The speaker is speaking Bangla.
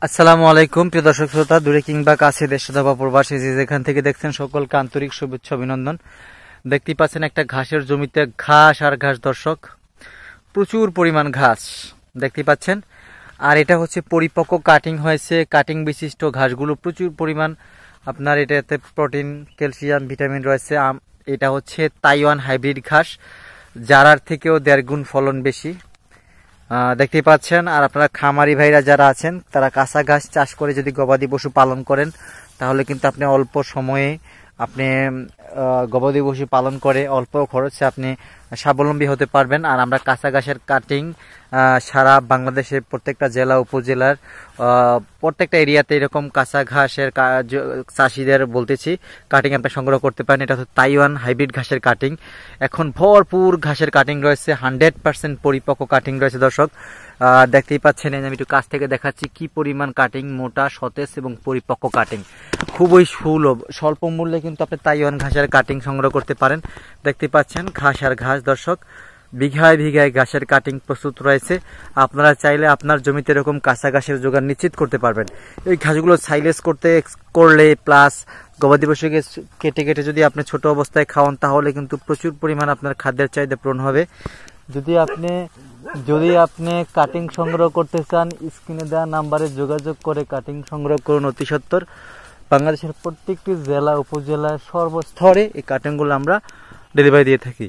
আসসালামু আলাইকুম প্রিয় দর্শক শ্রোতা, দূরে কিংবা কাছে, দেশ অথবা প্রবাসী যে যেখান থেকে দেখছেন সকলকে আন্তরিক শুভেচ্ছা অভিনন্দন। দেখতেই পাচ্ছেন একটা ঘাসের জমিতে ঘাস আর ঘাস দর্শক, প্রচুর পরিমাণ ঘাস দেখতেই পাচ্ছেন। আর এটা হচ্ছে পরিপক্ক কাটিং হয়েছে, কাটিং বিশিষ্ট ঘাসগুলো প্রচুর পরিমাণ আপনার এটাতে প্রোটিন, ক্যালসিয়াম, ভিটামিন রয়েছে। এটা হচ্ছে তাইওয়ান হাইব্রিড ঘাস, জারার থেকেও 1.5 গুণ ফলন বেশি দেখতেই পাচ্ছেন। আর আপনারা খামারি ভাইরা যারা আছেন তারা কাঁচা ঘাস চাষ করে যদি গবাদি পশু পালন করেন তাহলে কিন্তু আপনি অল্প সময়ে আপনি গবাদি পশু পালন করে অল্প খরচে আপনি স্বাবলম্বী হতে পারবেন। আর আমরা কাঁচা ঘাসের কাটিং সারা বাংলাদেশের প্রত্যেকটা জেলা উপজেলার প্রত্যেকটা এরিয়াতে এরকম কাঁচা ঘাসের চাষিদের বলতেছি কাটিং আপনি সংগ্রহ করতে পারেন। এটা হচ্ছে তাইওয়ান হাইব্রিড ঘাসের কাটিং। এখন ভরপুর ঘাসের কাটিং রয়েছে, 100% পরিপক্ক কাটিং রয়েছে দর্শক, দেখতেই পাচ্ছেন। আমি একটু কাছ থেকে দেখাচ্ছি কি পরিমাণ কাটিং, মোটা, সতেজ এবং পরিপক্ক কাটিং। খুবই সুলভ, স্বল্প মূল্যে কিন্তু আপনি তাইওয়ান ঘাসের কাটিং সংগ্রহ করতে পারেন। দেখতে পাচ্ছেন ঘাস আর ঘাস দর্শক, বিঘায় বিঘায় ঘাসের কাটিং প্রস্তুত রয়েছে। আপনারা চাইলে আপনার জমিতে এরকম কাঁচা ঘাসের জোগাড় নিশ্চিত করতে পারবেন। এই ঘাসগুলো সাইলেজ করলে প্লাস গবাদি পশুকে কেটে কেটে যদি আপনি ছোট অবস্থায় খাওয়ান তাহলে কিন্তু প্রচুর পরিমাণ আপনার খাদ্যের চাহিদা পূরণ হবে। যদি আপনি কাটিং সংগ্রহ করতে চান, স্ক্রিনে দেওয়া নাম্বারে যোগাযোগ করে কাটিং সংগ্রহ করুন অতি সত্বর। বাংলাদেশের প্রত্যেকটি জেলা উপজেলার সর্বস্তরে এই কাটিংগুলো আমরা ডেলিভারি দিয়ে থাকি।